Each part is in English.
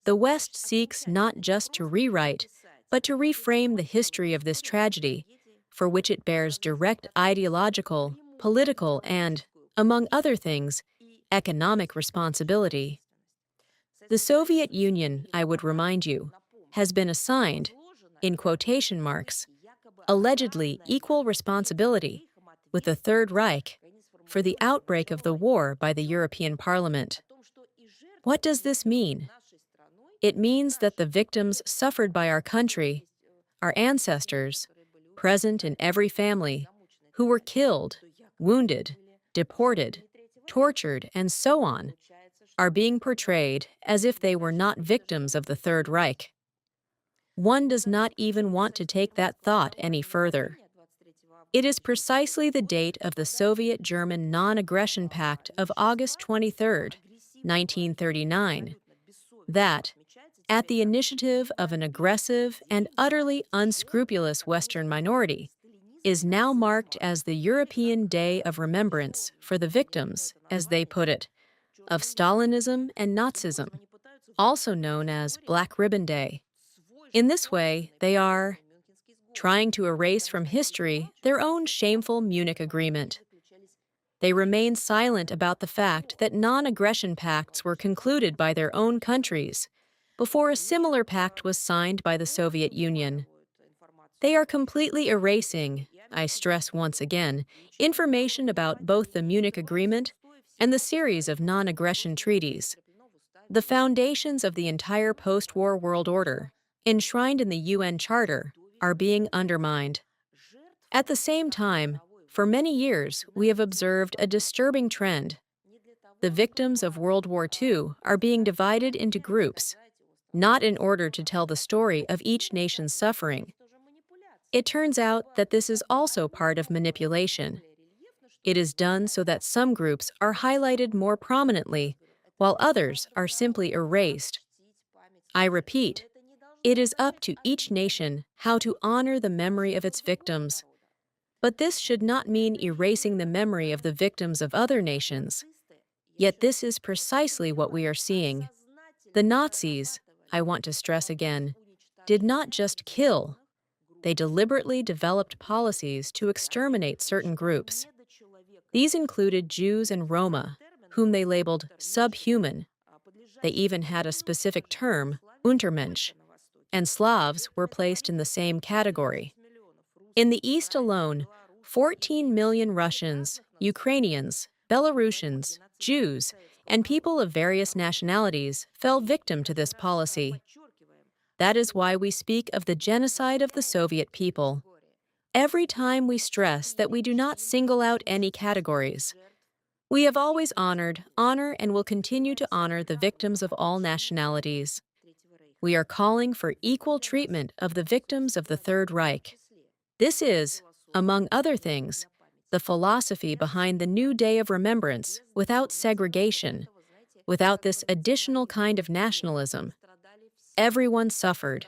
The West seeks not just to rewrite, but to reframe the history of this tragedy, for which it bears direct ideological, political, and, among other things, economic responsibility. The Soviet Union, I would remind you, has been assigned, in quotation marks, allegedly equal responsibility with the Third Reich for the outbreak of the war by the European Parliament. What does this mean? It means that the victims suffered by our country, our ancestors, present in every family, who were killed, wounded, deported, tortured, and so on, are being portrayed as if they were not victims of the Third Reich. One does not even want to take that thought any further. It is precisely the date of the Soviet-German Non-Aggression Pact of August 23, 1939, that, at the initiative of an aggressive and utterly unscrupulous Western minority, is now marked as the European Day of Remembrance for the victims, as they put it, of Stalinism and Nazism, also known as Black Ribbon Day. In this way, they are trying to erase from history their own shameful Munich Agreement. They remain silent about the fact that non-aggression pacts were concluded by their own countries before a similar pact was signed by the Soviet Union. They are completely erasing, I stress once again, information about both the Munich Agreement and the series of non-aggression treaties, the foundations of the entire post-war world order, enshrined in the UN Charter, are being undermined. At the same time, for many years, we have observed a disturbing trend. The victims of World War II are being divided into groups, not in order to tell the story of each nation's suffering. It turns out that this is also part of manipulation. It is done so that some groups are highlighted more prominently, while others are simply erased. I repeat, it is up to each nation how to honor the memory of its victims. But this should not mean erasing the memory of the victims of other nations. Yet this is precisely what we are seeing. The Nazis, I want to stress again, did not just kill. They deliberately developed policies to exterminate certain groups. These included Jews and Roma, whom they labeled subhuman. They even had a specific term, Untermensch, and Slavs were placed in the same category. In the East alone, 14 million Russians, Ukrainians, Belarusians, Jews, and people of various nationalities fell victim to this policy. That is why we speak of the genocide of the Soviet people. Every time we stress that we do not single out any categories. We have always honored, honor, and will continue to honor the victims of all nationalities. We are calling for equal treatment of the victims of the Third Reich. This is, among other things, the philosophy behind the new Day of Remembrance without segregation, without this additional kind of nationalism. Everyone suffered.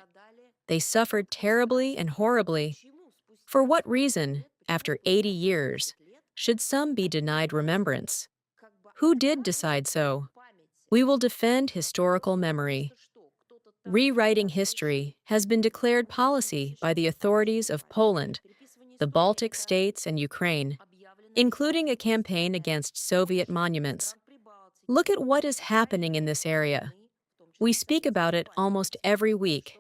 They suffered terribly and horribly. For what reason, after 80 years, should some be denied remembrance? Who did decide so? We will defend historical memory. Rewriting history has been declared policy by the authorities of Poland, the Baltic states, and Ukraine, including a campaign against Soviet monuments. Look at what is happening in this area. We speak about it almost every week.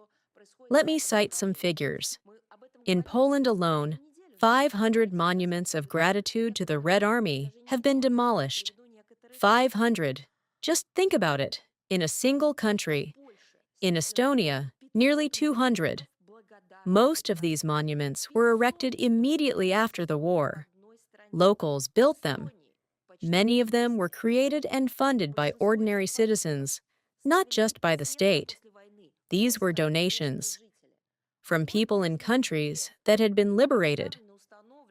Let me cite some figures. In Poland alone, 500 monuments of gratitude to the Red Army have been demolished. 500. Just think about it. In a single country. In Estonia, nearly 200. Most of these monuments were erected immediately after the war. Locals built them. Many of them were created and funded by ordinary citizens, not just by the state. These were donations from people in countries that had been liberated.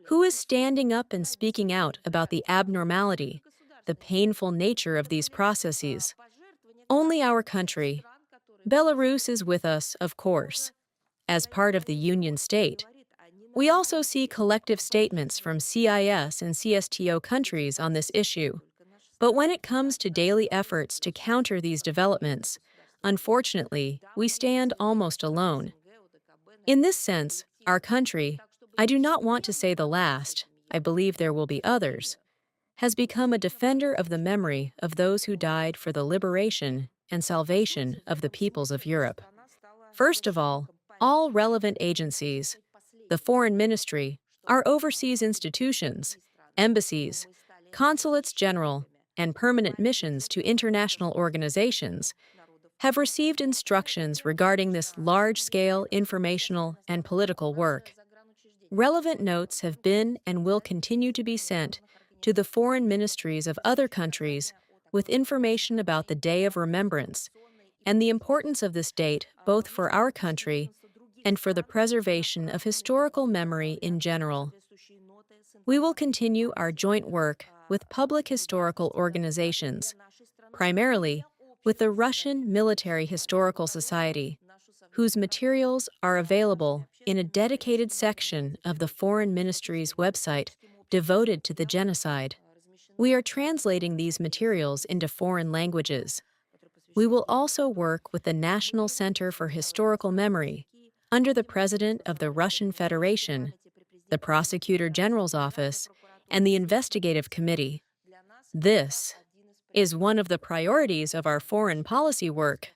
Who is standing up and speaking out about the abnormality, the painful nature of these processes? Only our country. Belarus is with us, of course, as part of the Union State. We also see collective statements from CIS and CSTO countries on this issue. But when it comes to daily efforts to counter these developments, Unfortunately, we stand almost alone. In this sense, our country, I do not want to say the last, I believe there will be others, has become a defender of the memory of those who died for the liberation and salvation of the peoples of Europe. First of all relevant agencies, the Foreign Ministry, our overseas institutions, embassies, consulates general, and permanent missions to international organizations have received instructions regarding this large-scale informational and political work. Relevant notes have been and will continue to be sent to the foreign ministries of other countries with information about the Day of Remembrance and the importance of this date both for our country and for the preservation of historical memory in general. We will continue our joint work with public historical organizations, primarily with the Russian Military Historical Society, whose materials are available in a dedicated section of the Foreign Ministry's website devoted to the genocide. We are translating these materials into foreign languages. We will also work with the National Center for Historical Memory, under the President of the Russian Federation, the Prosecutor General's Office, and the Investigative Committee. This is one of the priorities of our foreign policy work